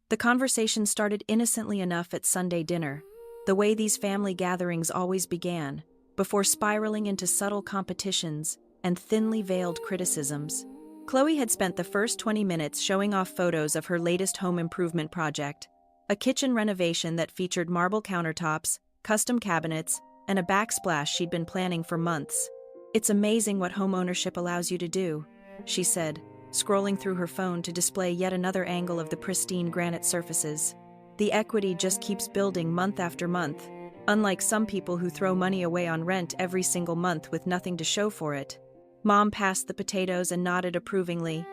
The conversation started innocently enough at Sunday dinner, the way these family gatherings always began, before spiraling into subtle competitions and thinly veiled criticisms. Chloe had spent the first 20 minutes showing off photos of her latest home improvement project, a kitchen renovation that featured marble countertops, custom cabinets, and a backsplash she'd been planning for months. "It's amazing what homeownership allows you to do," she said, scrolling through her phone to display yet another angle of the pristine granite surfaces. "The equity just keeps building month after month, unlike some people who throw money away on rent every single month with nothing to show for it." Mom passed the potatoes and nodded approvingly,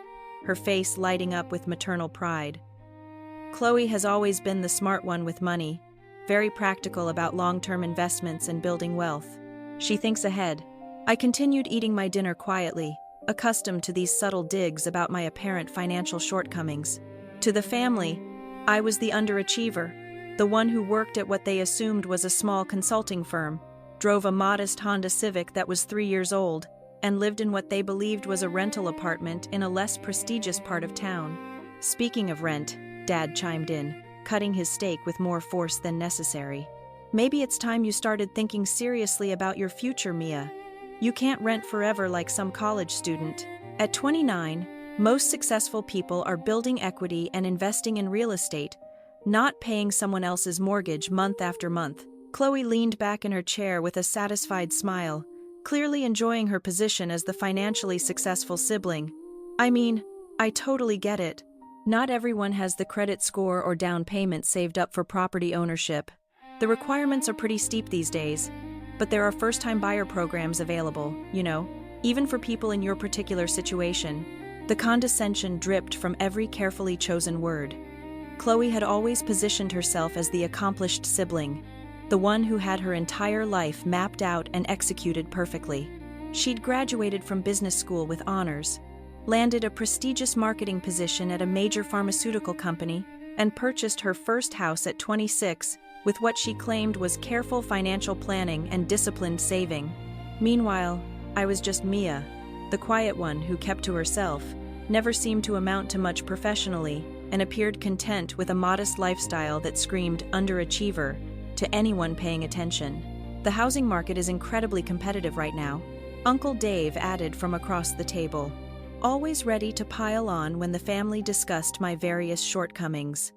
her face lighting up with maternal pride. Chloe has always been the smart one with money, very practical about long-term investments and building wealth. She thinks ahead. I continued eating my dinner quietly, accustomed to these subtle digs about my apparent financial shortcomings. To the family, I was the underachiever, the one who worked at what they assumed was a small consulting firm, drove a modest Honda Civic that was 3 years old, and lived in what they believed was a rental apartment in a less prestigious part of town. "Speaking of rent," Dad chimed in, cutting his steak with more force than necessary. "Maybe it's time you started thinking seriously about your future, Mia. You can't rent forever like some college student." At 29, most successful people are building equity and investing in real estate, not paying someone else's mortgage month after month. Chloe leaned back in her chair with a satisfied smile, clearly enjoying her position as the financially successful sibling. "I mean, I totally get it. Not everyone has the credit score or down payment saved up for property ownership. The requirements are pretty steep these days, but there are first-time buyer programs available, even for people in your particular situation." The condescension dripped from every carefully chosen word. Chloe had always positioned herself as the accomplished sibling, the one who had her entire life mapped out and executed perfectly. She'd graduated from business school with honors, landed a prestigious marketing position at a major pharmaceutical company, and purchased her first house at 26 with what she claimed was careful financial planning and disciplined saving. Meanwhile, I was just Mia, the quiet one who kept to herself, never seemed to amount to much professionally, and appeared content with a modest lifestyle that screamed underachiever to anyone paying attention. "The housing market is incredibly competitive right now," Uncle Dave added from across the table, always ready to pile on when the family discussed my various shortcomings.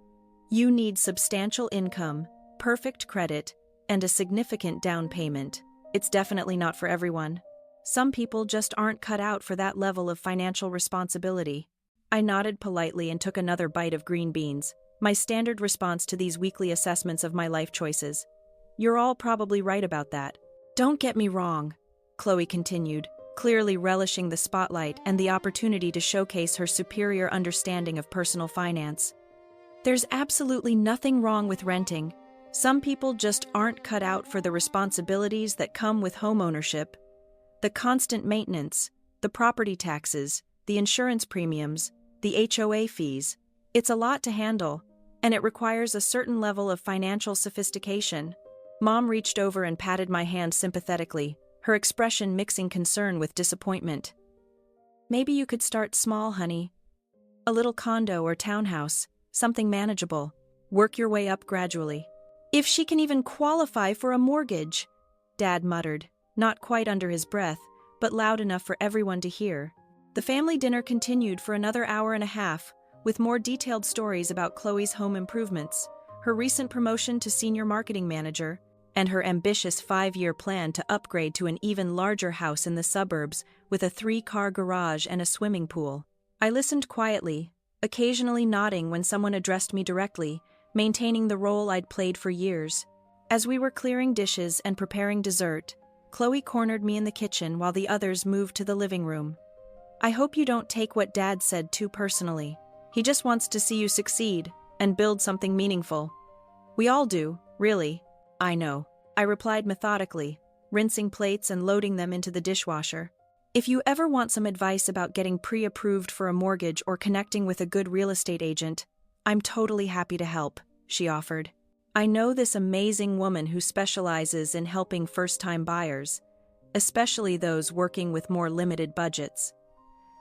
"You need substantial income, perfect credit, and a significant down payment. It's definitely not for everyone. Some people just aren't cut out for that level of financial responsibility." I nodded politely and took another bite of green beans, my standard response to these weekly assessments of my life choices. "You're all probably right about that. Don't get me wrong," Chloe continued, clearly relishing the spotlight and the opportunity to showcase her superior understanding of personal finance. "There's absolutely nothing wrong with renting. Some people just aren't cut out for the responsibilities that come with homeownership. The constant maintenance, the property taxes, the insurance premiums, the HOA fees. It's a lot to handle, and it requires a certain level of financial sophistication." Mom reached over and patted my hand sympathetically, her expression mixing concern with disappointment. "Maybe you could start small, honey. A little condo or townhouse, something manageable. Work your way up gradually." "If she can even qualify for a mortgage," Dad muttered, not quite under his breath, but loud enough for everyone to hear. The family dinner continued for another hour and a half, with more detailed stories about Chloe's home improvements, her recent promotion to senior marketing manager, and her ambitious 5-year plan to upgrade to an even larger house in the suburbs with a 3-car garage and a swimming pool. I listened quietly, occasionally nodding when someone addressed me directly, maintaining the role I'd played for years. As we were clearing dishes and preparing dessert, Chloe cornered me in the kitchen while the others moved to the living room. "I hope you don't take what Dad said too personally. He just wants to see you succeed and build something meaningful." "We all do, really." "I know," I replied methodically, rinsing plates and loading them into the dishwasher. "If you ever want some advice about getting pre-approved for a mortgage or connecting with a good real estate agent, I'm totally happy to help," she offered. "I know this amazing woman who specializes in helping first-time buyers, especially those working with more limited budgets.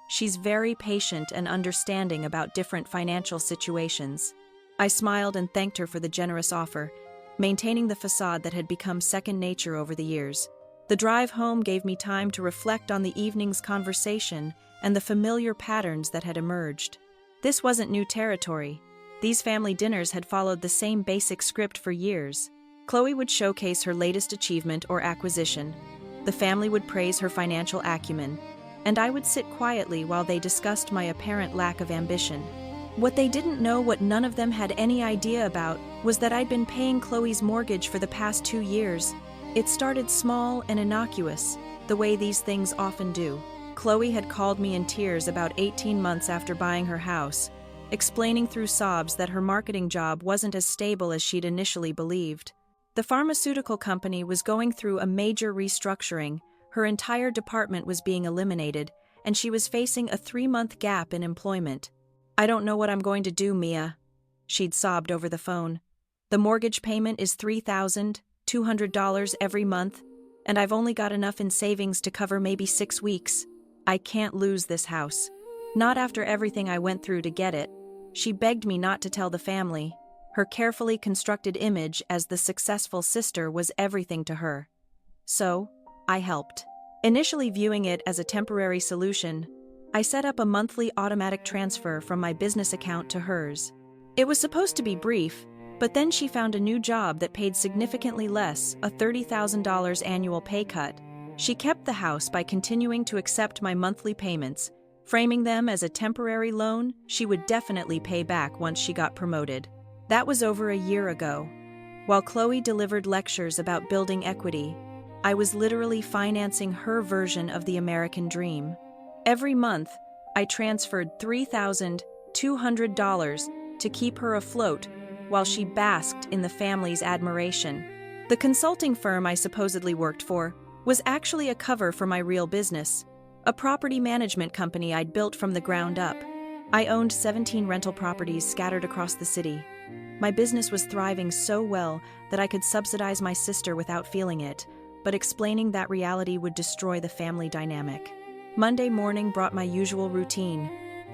She's very patient and understanding about different financial situations." I smiled and thanked her for the generous offer, maintaining the facade that had become second nature over the years. The drive home gave me time to reflect on the evening's conversation and the familiar patterns that had emerged. This wasn't new territory. These family dinners had followed the same basic script for years. Chloe would showcase her latest achievement or acquisition. The family would praise her financial acumen, and I would sit quietly while they discussed my apparent lack of ambition. What they didn't know, what none of them had any idea about, was that I'd been paying Chloe's mortgage for the past 2 years. It started small and innocuous, the way these things often do. Chloe had called me in tears about 18 months after buying her house, explaining through sobs that her marketing job wasn't as stable as she'd initially believed. The pharmaceutical company was going through a major restructuring, her entire department was being eliminated, and she was facing a 3-month gap in employment. "I don't know what I'm going to do, Mia," she'd sobbed over the phone. "The mortgage payment is $3,200 every month, and I've only got enough in savings to cover maybe 6 weeks. I can't lose this house. Not after everything I went through to get it." She begged me not to tell the family. Her carefully constructed image as the successful sister was everything to her. So, I helped. Initially viewing it as a temporary solution, I set up a monthly automatic transfer from my business account to hers. It was supposed to be brief, but then she found a new job that paid significantly less, a $30,000 annual pay cut. She kept the house by continuing to accept my monthly payments, framing them as a temporary loan she would definitely pay back once she got promoted. That was over a year ago. While Chloe delivered lectures about building equity, I was literally financing her version of the American dream. Every month, I transferred $3,200 to keep her afloat while she basked in the family's admiration. The consulting firm I supposedly worked for was actually a cover for my real business, a property management company I'd built from the ground up. I owned 17 rental properties scattered across the city. My business was thriving so well that I could subsidize my sister without feeling it, but explaining that reality would destroy the family dynamic. Monday morning brought my usual routine.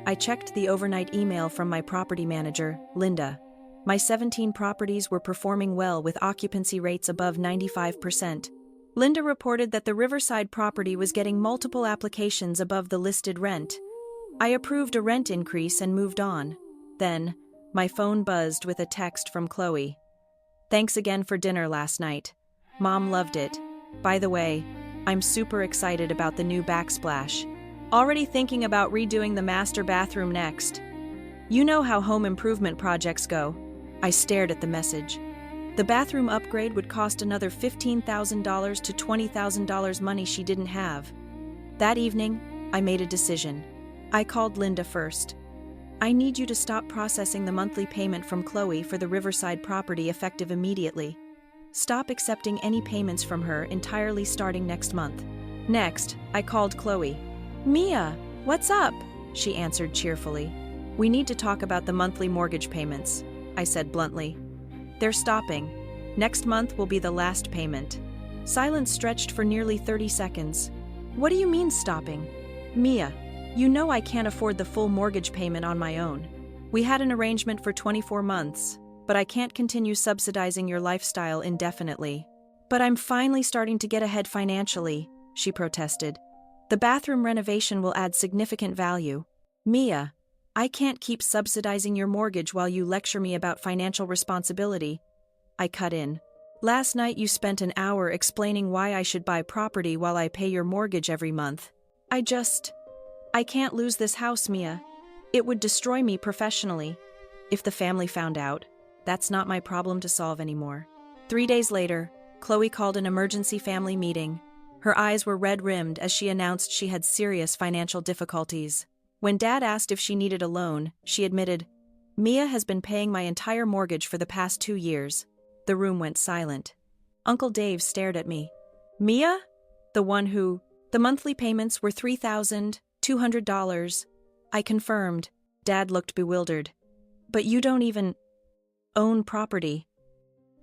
I checked the overnight email from my property manager, Linda. My 17 properties were performing well with occupancy rates above 95%. Linda reported that the Riverside property was getting multiple applications above the listed rent. I approved a rent increase and moved on. Then, my phone buzzed with a text from Chloe. "Thanks again for dinner last night. Mom loved it. By the way, I'm super excited about the new backsplash. Already thinking about redoing the master bathroom next. You know how home improvement projects go." I stared at the message. The bathroom upgrade would cost another $15,000 to $20,000 money she didn't have. That evening, I made a decision. I called Linda first. "I need you to stop processing the monthly payment from Chloe for the Riverside property effective immediately. Stop accepting any payments from her entirely starting next month." Next, I called Chloe. "Mia, what's up?" she answered cheerfully. "We need to talk about the monthly mortgage payments," I said bluntly. "They're stopping. Next month will be the last payment." Silence stretched for nearly 30 seconds. "What do you mean stopping?" "Mia, you know I can't afford the full mortgage payment on my own. We had an arrangement for 24 months, but I can't continue subsidizing your lifestyle indefinitely." "But I'm finally starting to get ahead financially," she protested. "The bathroom renovation will add significant value." "Mia, I can't keep subsidizing your mortgage while you lecture me about financial responsibility," I cut in. "Last night you spent an hour explaining why I should buy property while I pay your mortgage every month. I can't lose this house, Mia. It would destroy me professionally. If the family found out, that's not my problem to solve anymore." 3 days later, Chloe called an emergency family meeting. Her eyes were red-rimmed as she announced she had serious financial difficulties. When Dad asked if she needed a loan, she admitted, "Mia has been paying my entire mortgage for the past 2 years. The room went silent. Uncle Dave stared at me. "Mia? The one who—" "The monthly payments were $3,200. I confirmed. Dad looked bewildered. "But you don't even own property.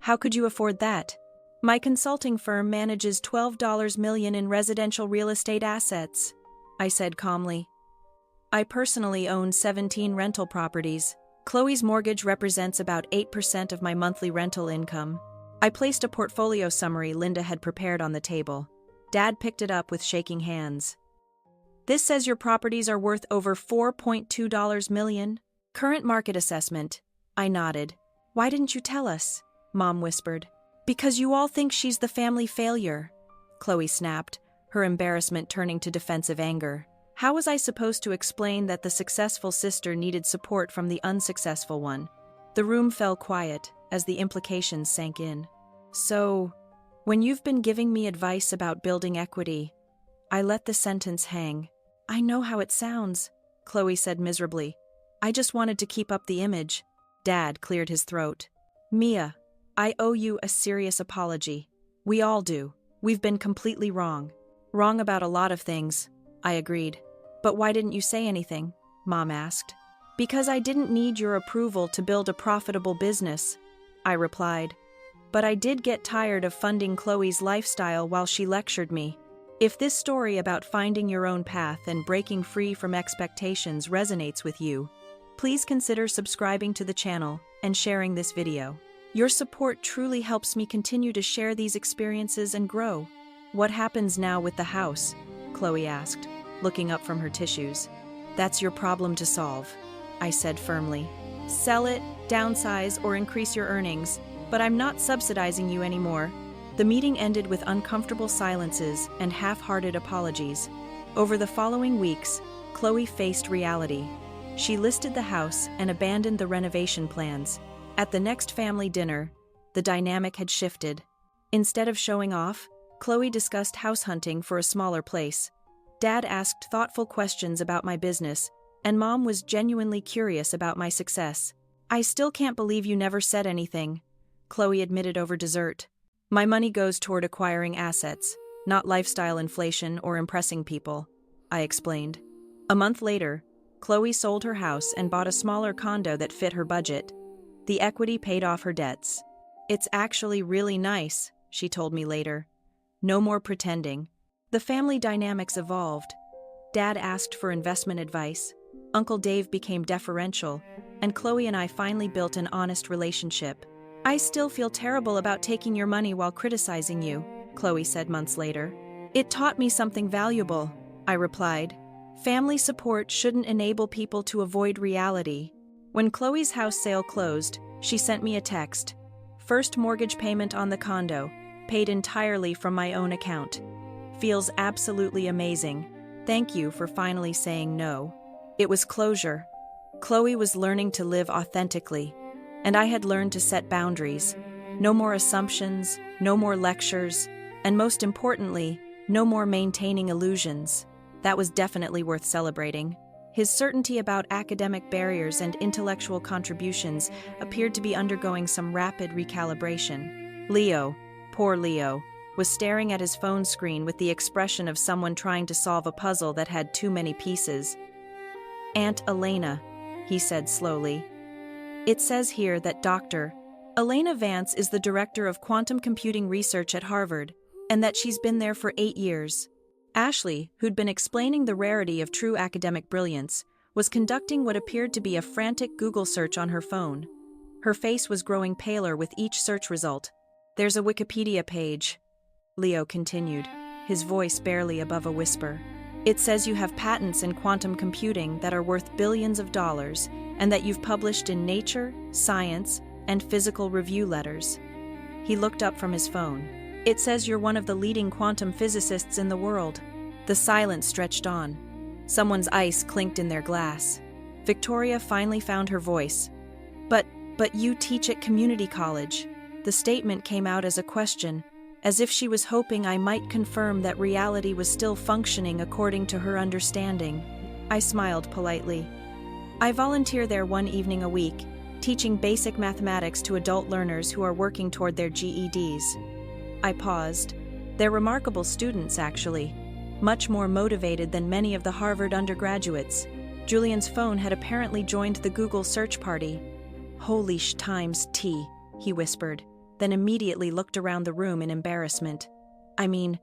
How could you afford that?" "My consulting firm manages $12 million in residential real estate assets," I said calmly. "I personally own 17 rental properties. Chloe's mortgage represents about 8% of my monthly rental income. I placed a portfolio summary Linda had prepared on the table. Dad picked it up with shaking hands. This says your properties are worth over $4.2 million. Current market assessment. I nodded. Why didn't you tell us? Mom whispered. Because you all think she's the family failure. Chloe snapped, her embarrassment turning to defensive anger. How was I supposed to explain that the successful sister needed support from the unsuccessful one? The room fell quiet as the implications sank in. So, when you've been giving me advice about building equity, I let the sentence hang. I know how it sounds, Chloe said miserably. I just wanted to keep up the image. Dad cleared his throat. Mia, I owe you a serious apology. We all do. We've been completely wrong. Wrong about a lot of things, I agreed. But why didn't you say anything? Mom asked. Because I didn't need your approval to build a profitable business, I replied. But I did get tired of funding Chloe's lifestyle while she lectured me. If this story about finding your own path and breaking free from expectations resonates with you, please consider subscribing to the channel and sharing this video. Your support truly helps me continue to share these experiences and grow. What happens now with the house? Chloe asked, looking up from her tissues. That's your problem to solve, I said firmly. Sell it, downsize, or increase your earnings, but I'm not subsidizing you anymore. The meeting ended with uncomfortable silences and half-hearted apologies. Over the following weeks, Chloe faced reality. She listed the house and abandoned the renovation plans. At the next family dinner, the dynamic had shifted. Instead of showing off, Chloe discussed house hunting for a smaller place. Dad asked thoughtful questions about my business, and Mom was genuinely curious about my success. I still can't believe you never said anything, Chloe admitted over dessert. My money goes toward acquiring assets, not lifestyle inflation or impressing people, I explained. A month later, Chloe sold her house and bought a smaller condo that fit her budget. The equity paid off her debts. It's actually really nice, she told me later. No more pretending. The family dynamics evolved. Dad asked for investment advice. Uncle Dave became deferential, and Chloe and I finally built an honest relationship. I still feel terrible about taking your money while criticizing you, Chloe said months later. It taught me something valuable, I replied. Family support shouldn't enable people to avoid reality. When Chloe's house sale closed, she sent me a text. First mortgage payment on the condo, paid entirely from my own account. Feels absolutely amazing. Thank you for finally saying no. It was closure. Chloe was learning to live authentically, and I had learned to set boundaries. No more assumptions, no more lectures, and most importantly, no more maintaining illusions. That was definitely worth celebrating. His certainty about academic barriers and intellectual contributions appeared to be undergoing some rapid recalibration. Leo, poor Leo, was staring at his phone screen with the expression of someone trying to solve a puzzle that had too many pieces. Aunt Elena, he said slowly. It says here that Dr. Elena Vance is the director of quantum computing research at Harvard, and that she's been there for 8 years. Ashley, who'd been explaining the rarity of true academic brilliance, was conducting what appeared to be a frantic Google search on her phone. Her face was growing paler with each search result. There's a Wikipedia page, Leo continued, his voice barely above a whisper. It says you have patents in quantum computing that are worth billions of dollars, and that you've published in Nature, Science, and Physical Review letters. He looked up from his phone. It says you're one of the leading quantum physicists in the world. The silence stretched on. Someone's ice clinked in their glass. Victoria finally found her voice. But you teach at community college. The statement came out as a question, as if she was hoping I might confirm that reality was still functioning according to her understanding. I smiled politely. I volunteer there one evening a week, teaching basic mathematics to adult learners who are working toward their GEDs. I paused. They're remarkable students, actually. Much more motivated than many of the Harvard undergraduates. Julian's phone had apparently joined the Google search party. Holy times T, he whispered, then immediately looked around the room in embarrassment. I mean,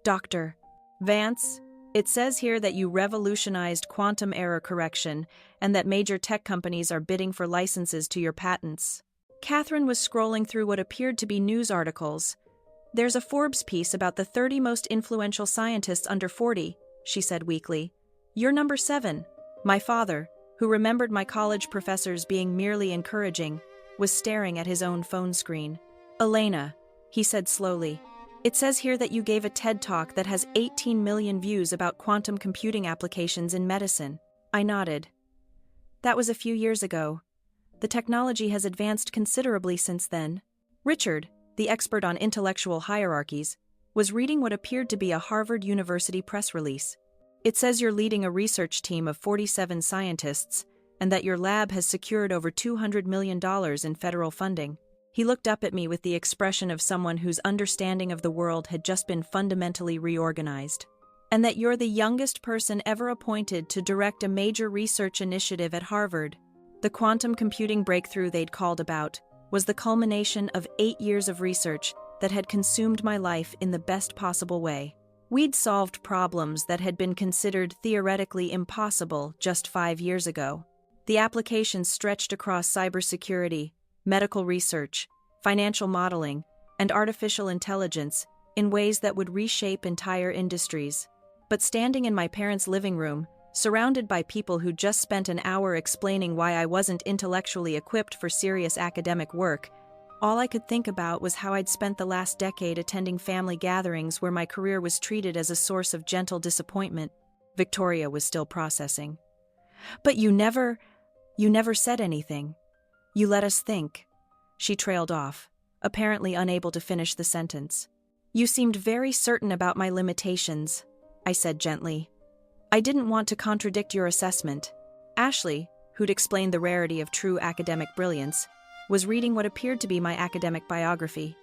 Dr. Vance, It says here that you revolutionized quantum error correction and that major tech companies are bidding for licenses to your patents. Catherine was scrolling through what appeared to be news articles. There's a Forbes piece about the 30 most influential scientists under 40, she said weakly. You're number 7. My father, who remembered my college professors being merely encouraging, was staring at his own phone screen. Elena, he said slowly, it says here that you gave a TED Talk that has 18 million views about quantum computing applications in medicine. I nodded. That was a few years ago. The technology has advanced considerably since then. Richard, the expert on intellectual hierarchies, was reading what appeared to be a Harvard University press release. It says you're leading a research team of 47 scientists and that your lab has secured over $200 million in federal funding. He looked up at me with the expression of someone whose understanding of the world had just been fundamentally reorganized. And that you're the youngest person ever appointed to direct a major research initiative at Harvard. The quantum computing breakthrough they'd called about was the culmination of 8 years of research that had consumed my life in the best possible way. We'd solved problems that had been considered theoretically impossible just 5 years ago. The applications stretched across cybersecurity, medical research, financial modeling, and artificial intelligence in ways that would reshape entire industries. But standing in my parents' living room, surrounded by people who just spent an hour explaining why I wasn't intellectually equipped for serious academic work, all I could think about was how I'd spent the last decade attending family gatherings where my career was treated as a source of gentle disappointment. Victoria was still processing. But you never said anything. You let us think. She trailed off, apparently unable to finish the sentence. You seemed very certain about my limitations, I said gently. I didn't want to contradict your assessment. Ashley, who'd explained the rarity of true academic brilliance, was reading what appeared to be my academic biography.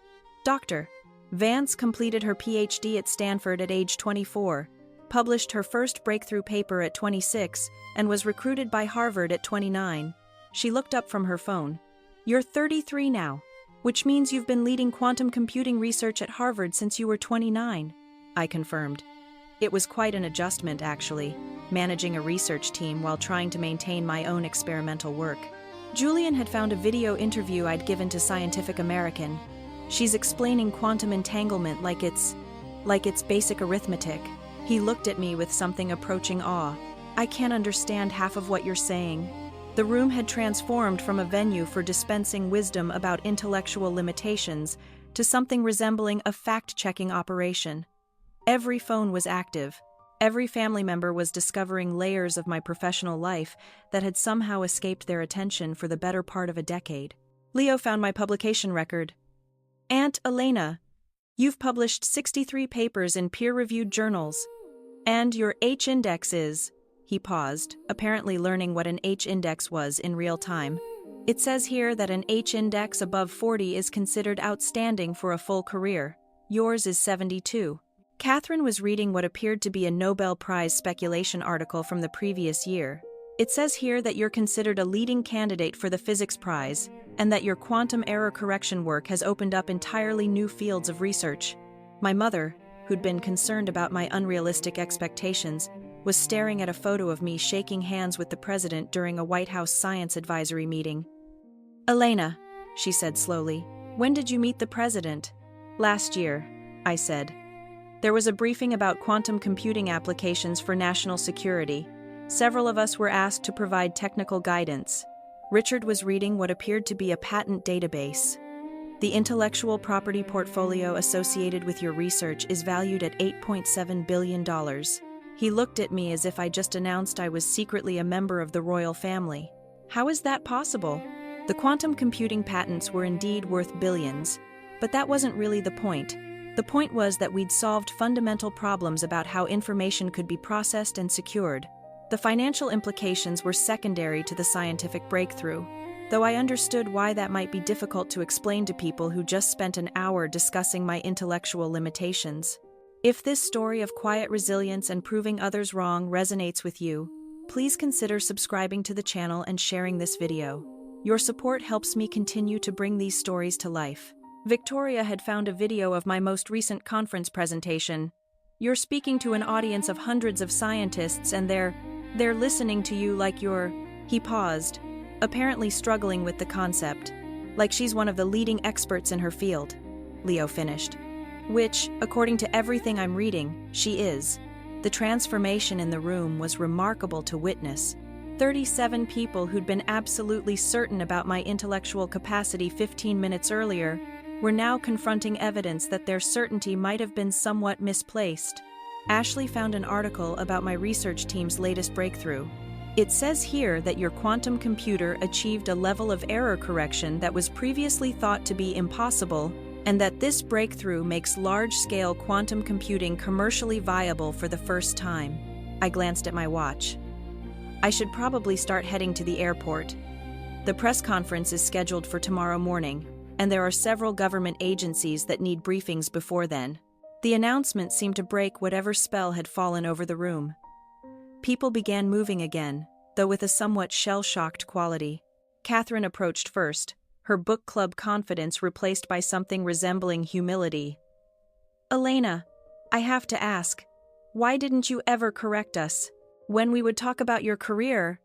Dr. Vance completed her PhD at Stanford at age 24, published her first breakthrough paper at 26, and was recruited by Harvard at 29. She looked up from her phone. You're 33 now, which means you've been leading quantum computing research at Harvard since you were 29, I confirmed. It was quite an adjustment, actually, managing a research team while trying to maintain my own experimental work. Julian had found a video interview I'd given to Scientific American. She's explaining quantum entanglement like it's basic arithmetic. He looked at me with something approaching awe. I can't understand half of what you're saying. The room had transformed from a venue for dispensing wisdom about intellectual limitations to something resembling a fact-checking operation. Every phone was active. Every family member was discovering layers of my professional life that had somehow escaped their attention for the better part of a decade. Leo found my publication record. Aunt Elena, you've published 63 papers in peer-reviewed journals. And your H-index is... He paused, apparently learning what an H-index was in real time. It says here that an H-index above 40 is considered outstanding for a full career. Yours is 72. Catherine was reading what appeared to be a Nobel Prize speculation article from the previous year. It says here that you're considered a leading candidate for the Physics Prize, and that your quantum error correction work has opened up entirely new fields of research. My mother, who'd been concerned about my unrealistic expectations, was staring at a photo of me shaking hands with the president during a White House science advisory meeting. Elena, she said slowly, when did you meet the president? Last year, I said. There was a briefing about quantum computing applications for national security. Several of us were asked to provide technical guidance. Richard was reading what appeared to be a patent database. The intellectual property portfolio associated with your research is valued at $8.7 billion. He looked at me as if I just announced I was secretly a member of the royal family. How is that possible? The quantum computing patents were indeed worth billions, but that wasn't really the point. The point was that we'd solved fundamental problems about how information could be processed and secured. The financial implications were secondary to the scientific breakthrough, though I understood why that might be difficult to explain to people who just spent an hour discussing my intellectual limitations. If this story of quiet resilience and proving others wrong resonates with you, please consider subscribing to the channel and sharing this video. Your support helps me continue to bring these stories to life. Victoria had found a video of my most recent conference presentation. You're speaking to an audience of hundreds of scientists and they're listening to you like you're—" He paused, apparently struggling with the concept. "Like she's one of the leading experts in her field," Leo finished. "Which, according to everything I'm reading, she is." The transformation in the room was remarkable to witness. 37 people who'd been absolutely certain about my intellectual capacity 15 minutes earlier were now confronting evidence that their certainty might have been somewhat misplaced. Ashley found an article about my research team's latest breakthrough. It says here that your quantum computer achieved a level of error correction that was previously thought to be impossible, and that this breakthrough makes large-scale quantum computing commercially viable for the first time. I glanced at my watch. I should probably start heading to the airport. The press conference is scheduled for tomorrow morning, and there are several government agencies that need briefings before then. The announcement seemed to break whatever spell had fallen over the room. People began moving again, though with a somewhat shell-shocked quality. Catherine approached first, her book club confidence replaced by something resembling humility. "Elena, I have to ask, why didn't you ever correct us? When we would talk about your career,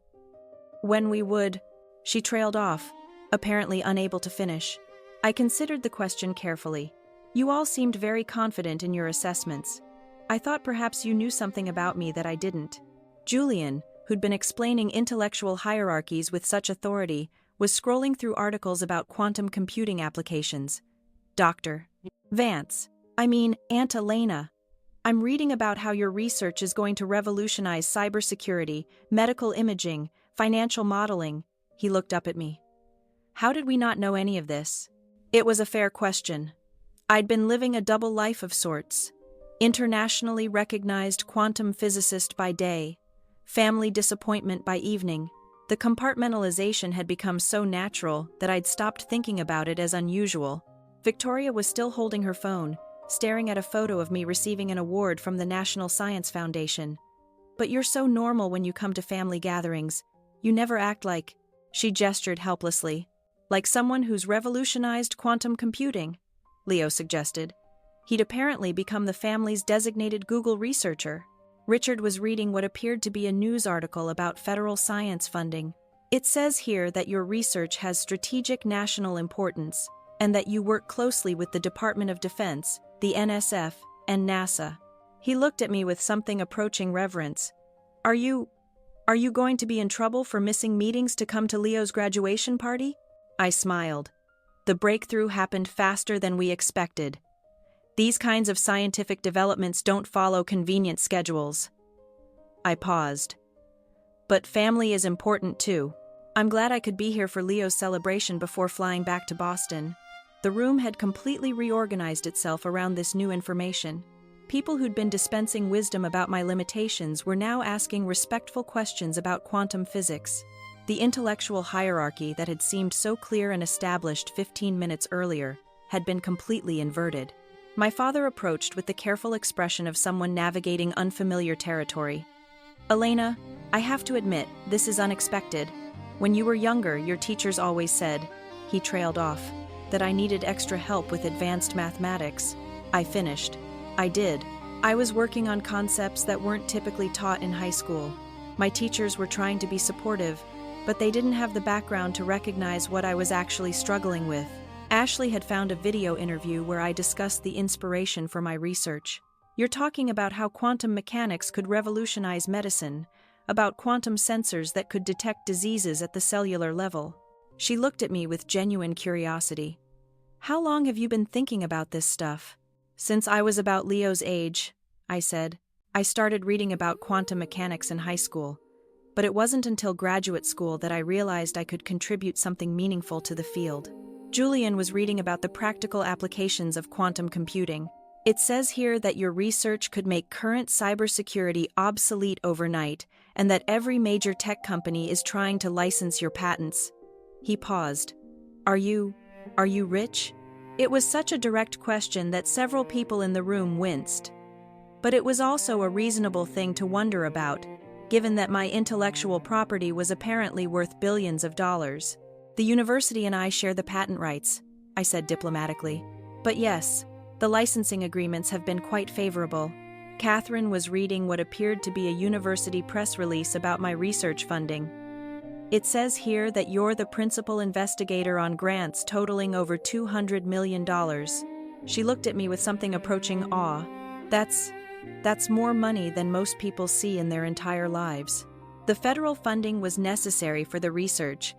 when we would—" She trailed off, apparently unable to finish. I considered the question carefully. "You all seemed very confident in your assessments. I thought perhaps you knew something about me that I didn't." Julian, who'd been explaining intellectual hierarchies with such authority, was scrolling through articles about quantum computing applications. "Dr. Vance, Aunt Elena, I'm reading about how your research is going to revolutionize cybersecurity, medical imaging, financial modeling." He looked up at me. How did we not know any of this? It was a fair question. I'd been living a double life of sorts. Internationally recognized quantum physicist by day, family disappointment by evening. The compartmentalization had become so natural that I'd stopped thinking about it as unusual. Victoria was still holding her phone, staring at a photo of me receiving an award from the National Science Foundation. "But you're so normal when you come to family gatherings. You never act like—" She gestured helplessly. "Like someone who's revolutionized quantum computing," Leo suggested. He'd apparently become the family's designated Google researcher. Richard was reading what appeared to be a news article about federal science funding. "It says here that your research has strategic national importance, and that you work closely with the Department of Defense, the NSF, and NASA." He looked at me with something approaching reverence. Are you going to be in trouble for missing meetings to come to Leo's graduation party?" I smiled. The breakthrough happened faster than we expected. These kinds of scientific developments don't follow convenient schedules. I paused. But family is important too. I'm glad I could be here for Leo's celebration before flying back to Boston. The room had completely reorganized itself around this new information. People who'd been dispensing wisdom about my limitations were now asking respectful questions about quantum physics. The intellectual hierarchy that had seemed so clear and established 15 minutes earlier had been completely inverted. My father approached with the careful expression of someone navigating unfamiliar territory. "Elena, I have to admit, this is unexpected. When you were younger, your teachers always said," he trailed off, "that I needed extra help with advanced mathematics." I finished. I did. I was working on concepts that weren't typically taught in high school. My teachers were trying to be supportive, but they didn't have the background to recognize what I was actually struggling with. Ashley had found a video interview where I discussed the inspiration for my research. "You're talking about how quantum mechanics could revolutionize medicine, about quantum sensors that could detect diseases at the cellular level." She looked at me with genuine curiosity. "How long have you been thinking about this stuff?" "Since I was about Leo's age," I said. "I started reading about quantum mechanics in high school, but it wasn't until graduate school that I realized I could contribute something meaningful to the field." Julian was reading about the practical applications of quantum computing. "It says here that your research could make current cybersecurity obsolete overnight, and that every major tech company is trying to license your patents." He paused. Are you rich?" It was such a direct question that several people in the room winced. But it was also a reasonable thing to wonder about, given that my intellectual property was apparently worth billions of dollars. "The university and I share the patent rights," I said diplomatically. "But yes, the licensing agreements have been quite favorable." Catherine was reading what appeared to be a university press release about my research funding. It says here that you're the principal investigator on grants totaling over $200 million. She looked at me with something approaching awe. That's more money than most people see in their entire lives. The federal funding was necessary for the research,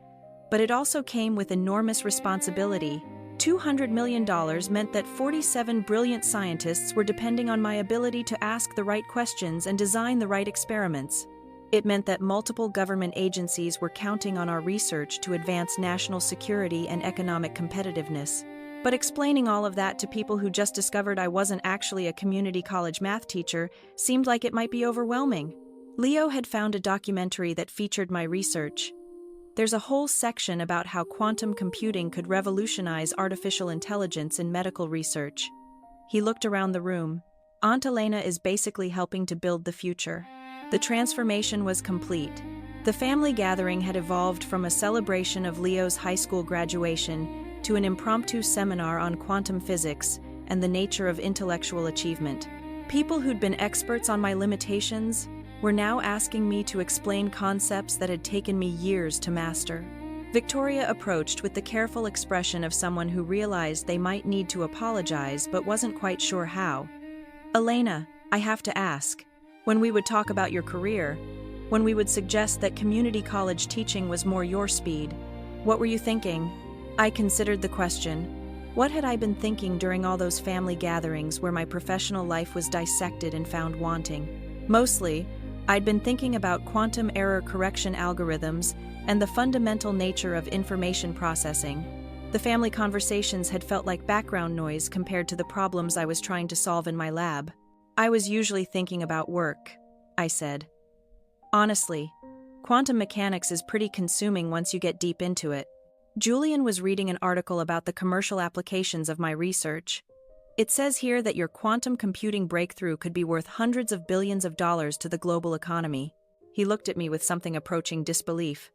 but it also came with enormous responsibility. $200 million meant that 47 brilliant scientists were depending on my ability to ask the right questions and design the right experiments. It meant that multiple government agencies were counting on our research to advance national security and economic competitiveness. But explaining all of that to people who just discovered I wasn't actually a community college math teacher seemed like it might be overwhelming. Leo had found a documentary that featured my research. There's a whole section about how quantum computing could revolutionize artificial intelligence in medical research. He looked around the room. Aunt Elena is basically helping to build the future. The transformation was complete. The family gathering had evolved from a celebration of Leo's high school graduation to an impromptu seminar on quantum physics and the nature of intellectual achievement. People who'd been experts on my limitations were now asking me to explain concepts that had taken me years to master. Victoria approached with the careful expression of someone who realized they might need to apologize but wasn't quite sure how. Elena, I have to ask, when we would talk about your career, when we would suggest that community college teaching was more your speed, what were you thinking? I considered the question. What had I been thinking during all those family gatherings where my professional life was dissected and found wanting? Mostly, I'd been thinking about quantum error correction algorithms and the fundamental nature of information processing. The family conversations had felt like background noise compared to the problems I was trying to solve in my lab. I was usually thinking about work, I said. Honestly, quantum mechanics is pretty consuming once you get deep into it. Julian was reading an article about the commercial applications of my research. It says here that your quantum computing breakthrough could be worth hundreds of billions of dollars to the global economy. He looked at me with something approaching disbelief.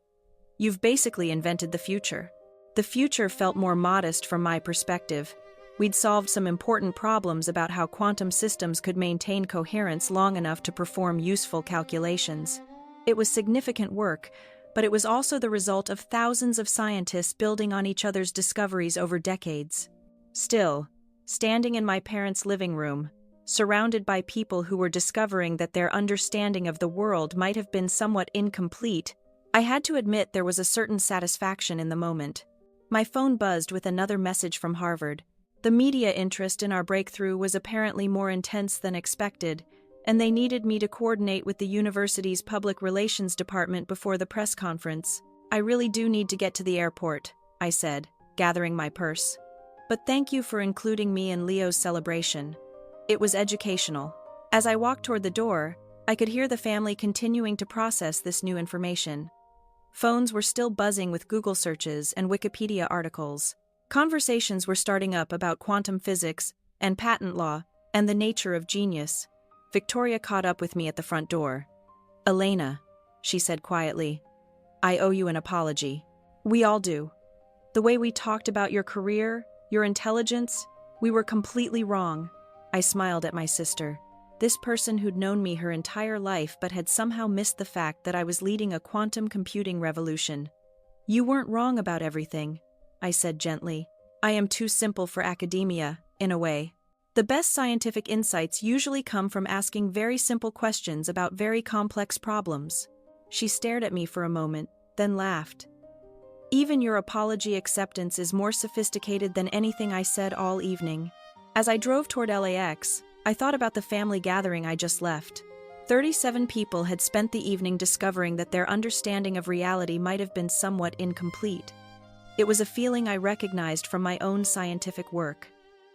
You've basically invented the future. The future felt more modest from my perspective. We'd solved some important problems about how quantum systems could maintain coherence long enough to perform useful calculations. It was significant work, but it was also the result of thousands of scientists building on each other's discoveries over decades. Still, standing in my parents' living room, surrounded by people who were discovering that their understanding of the world might have been somewhat incomplete, I had to admit there was a certain satisfaction in the moment. My phone buzzed with another message from Harvard. The media interest in our breakthrough was apparently more intense than expected, and they needed me to coordinate with the university's public relations department before the press conference. I really do need to get to the airport, I said, gathering my purse. But thank you for including me in Leo's celebration. It was educational. As I walked toward the door, I could hear the family continuing to process this new information. Phones were still buzzing with Google searches and Wikipedia articles. Conversations were starting up about quantum physics and patent law and the nature of genius. Victoria caught up with me at the front door. Elena, she said quietly, I owe you an apology. We all do. The way we talked about your career, your intelligence, we were completely wrong. I smiled at my sister. This person who'd known me her entire life but had somehow missed the fact that I was leading a quantum computing revolution. You weren't wrong about everything, I said gently. I am too simple for academia, in a way. The best scientific insights usually come from asking very simple questions about very complex problems. She stared at me for a moment, then laughed. Even your apology acceptance is more sophisticated than anything I said all evening. As I drove toward LAX, I thought about the family gathering I just left. 37 people had spent the evening discovering that their understanding of reality might have been somewhat incomplete. It was a feeling I recognized from my own scientific work.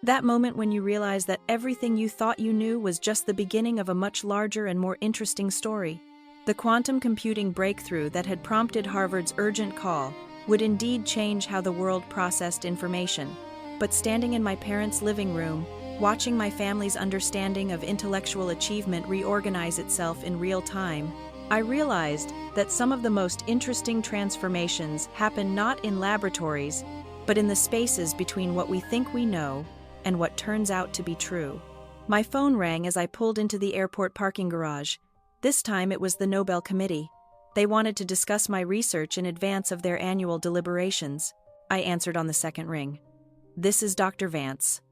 That moment when you realize that everything you thought you knew was just the beginning of a much larger and more interesting story. The quantum computing breakthrough that had prompted Harvard's urgent call would indeed change how the world processed information. But standing in my parents' living room, watching my family's understanding of intellectual achievement reorganize itself in real time, I realized that some of the most interesting transformations happen not in laboratories, but in the spaces between what we think we know and what turns out to be true. My phone rang as I pulled into the airport parking garage. This time it was the Nobel Committee. They wanted to discuss my research in advance of their annual deliberations. I answered on the second ring. "This is Dr. Vance."